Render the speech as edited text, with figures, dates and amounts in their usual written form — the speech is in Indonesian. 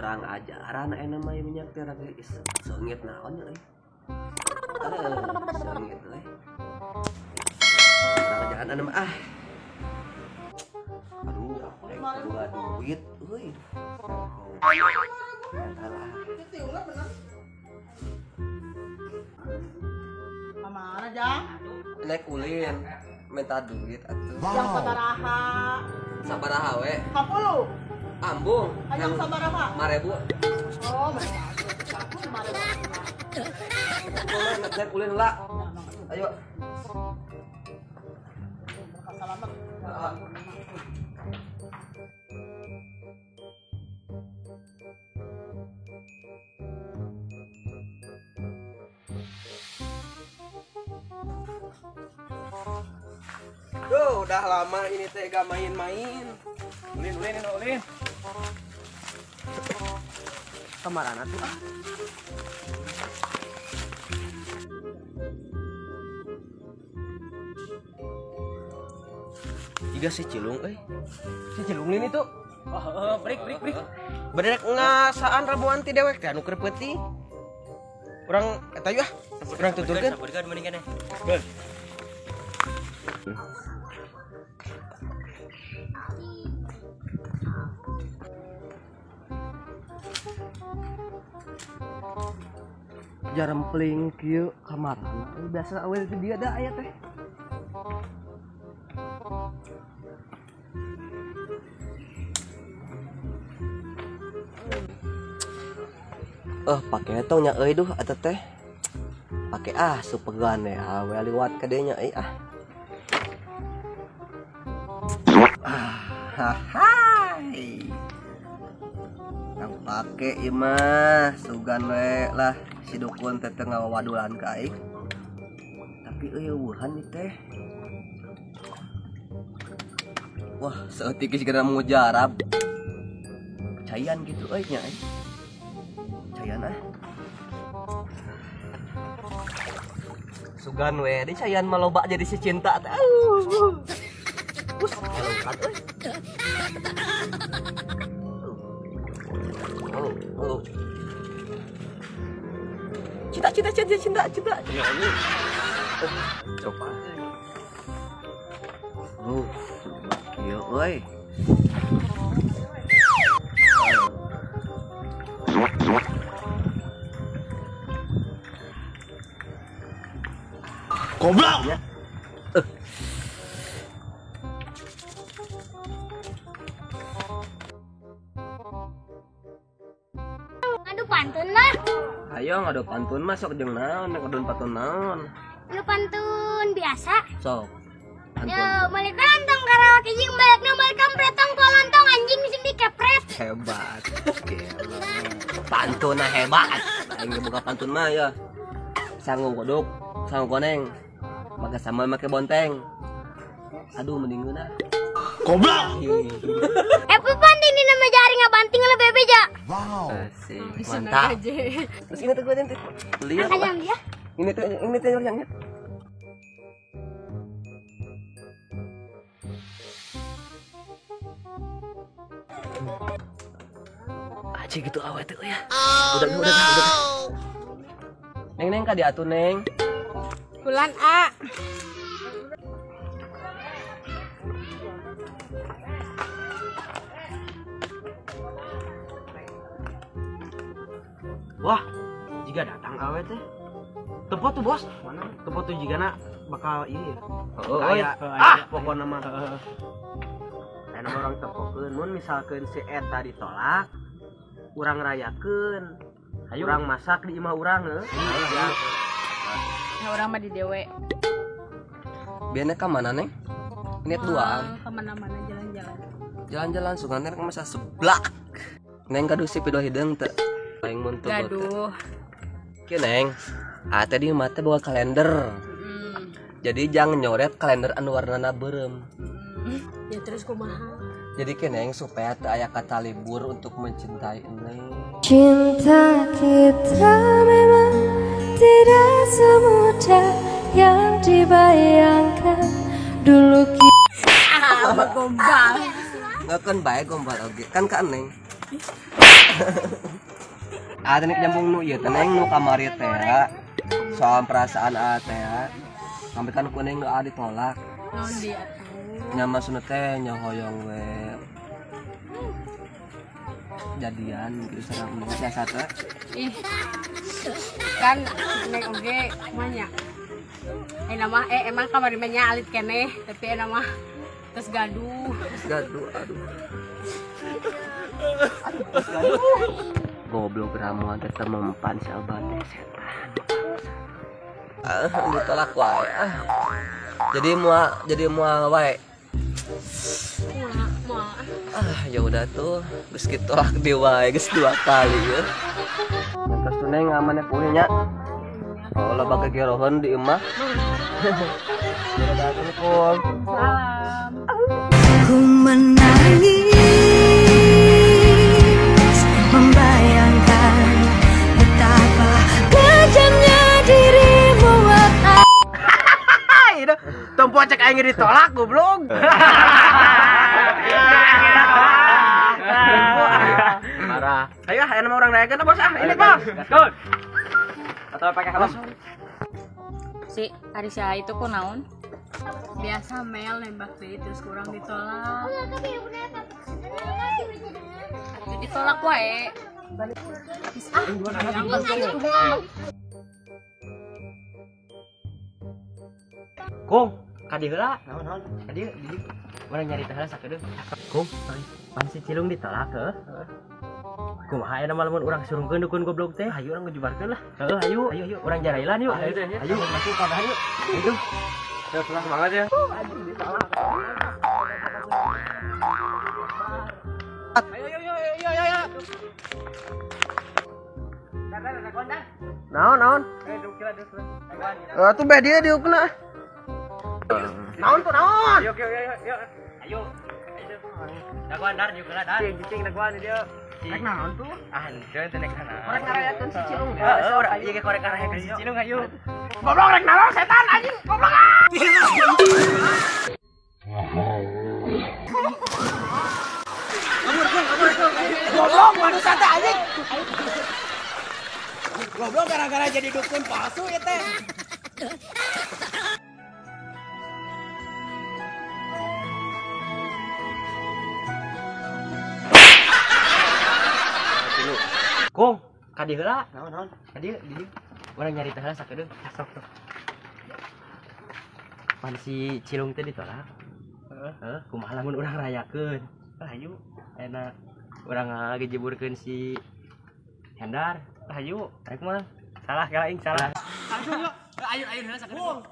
kurang ajaran namanya minyak teh lagi sengit naon euy. Sengit euy. Kurang ajaran mah Aduh, kedua duit euy. Kemana, Jang? Naik ulin, minta duit atuh. Yang sabaraha. Sabaraha we? 10. Ambung. Yang sabaraha? 5.000. Oh, mereka. Naik ulin lah. Ayo. Selamat. Duh, udah lama ini teh gak main-main. Ulin. Kamarana tuh Iga si Cilung Si Cilung ini tuh. Break. Bener ngasaan ramuan ti dewek teh anu keur peuting. Urang eta yeuh, urang tuturkeun. Sabarkan mendingan ya. Jarempling kieu kamarana. Biasa awal itu dia da aya teh. Pake tong nya euy duh atuh teh. Pake supegan we we liwat ka dieu nya euy Hai. Yang pake ieu mah sugan we lah si dukun teh teu ngawadulan ka aing. Tapi eueuhan ieu teh. Wah, saeutik geus gara mujarab. Percayaan gitu euy nya euy. Percayaan Sugan we, di cayan maloba jadi si cinta teh. Bus, lompat euy. Cinta. Ya ini. Coba. Kieu euy. Goblok. Ya. Ngadu pantun lah. Ayo ngadu pantun mah sok jeung naon, ngadu pantun naon. Ngadu pantun biasa. Sok. Pantun. Yo, balik lontong karaoke jeung balikna balik kampret tong polontong anjing sing dikepret. Hebat. Gila. Pantuna hebat. Aing buka pantun mah ya. Sanggup kodok, sanggup koneng. Maka sama make bonteng. Aduh mending geuna. Goblok. Pupan ini nama jari ngabanting le bebe ja. Wow. Asik. Mantap. Terus ini tuh gue nanti. Lihat. Ajang dia. Ini tuh yang aja gitu awet tuh ya. Udah. Neng ka diatu neng. Bulan A. Wah, jika datang awet teh. Tepo tuh bos. Mana? Tepo tuh jigana bakal iya. Pokoknya mah. Enak orang tepokeun mun misalkeun si eta ditolak, urang rayakeun. Urang masak di imah urang heuh. Ya orang mah di dewe. Biasanya ke mana neng? Ini duaan. Kemana-mana jalan-jalan. Jalan-jalan sungan neng masa seblak. Neng kadu si pido hideung teu. Paling mun teu. Gaduh. Kieu neng. Tadi mata bawa kalender. Jadi jangan nyoret kalender anu warnana beureum. Ya terus kumaha? Jadi keneng supaya teu aya kata libur untuk mencintai neng. Cinta kita memang tidak semudah yang dibayangkan dulu kita. Gombal. Nggak kan baik gombal oge. Kan ka neng. Teh nyambung nu ieu teh neng nu kamari teh soal perasaan teh sampai kan kuning nu ditolak Non dia tuh. nya maksudna teh nya hoyong we jadian gitu sareng neng biasa teh. Ih. Kan neng oge manya. Nama emang kamar manya alit keneh, tapi nama terus gaduh. Gaduh aduh. Goblok ramuan teh mempan si abah teh setan. Ditolak wae. Jadi mua wae. Ya udah tuh, geus ditolak di wae geus 2 kali ya. Terus neng amannya punya. Oh, lah bagi gerohon di imah. Assalamualaikum. Salam. Ku menangis membayangkan betapa kejamnya dirimu waktu Itu tempo cek aing ditolak goblok. Marah. Ayo nama orang dayakeun bos ini bos. Gun. Atau pakai kalos. Si Arisa itu kok naon? Biasa Mel nembak deh terus kurang ditolak. Ditolak wae. Kung, kadi heula. Naon? Kadi di urang nyari teh heula sakedeung. Kung, pan si Cilung ditolak heuh. Kumaha aya lamun urang surungkeun dukun goblok teh? Hayu urang ngejubarkeun lah. Heuh, ayo urang jarailan yuk. Ayo masuk padahan yuk. Itu. Terus semangat ya. Ayo. Naon? Tuh be dia diukna. Naon tuh naon? Yuk. Ayo. Daguan dar diukna dar. Cing daguan dia. Rek naon tuh? Henteu teh nek kana. Korek ngarayakeun si Cilung. Heeh, urang ieu ge korek ngarayakeun si Cilung ayo. Goblok rek naon setan anjing, goblok. Goblok manusia teh anjing. Goblok gara-gara jadi dukun palsu ya teh. Kung, kadi heula. Naon? Kadi di urang nyari teh heula sakedeung. Sok. Pan si Cilung teh ditolak. Heeh, kumaha lamun urang rayakeun. Hayu, enak. Urang ngagejeburkeun si Hendar. Hayu, rek mah. Salah kala aing salah. Ayo heula sakedeung.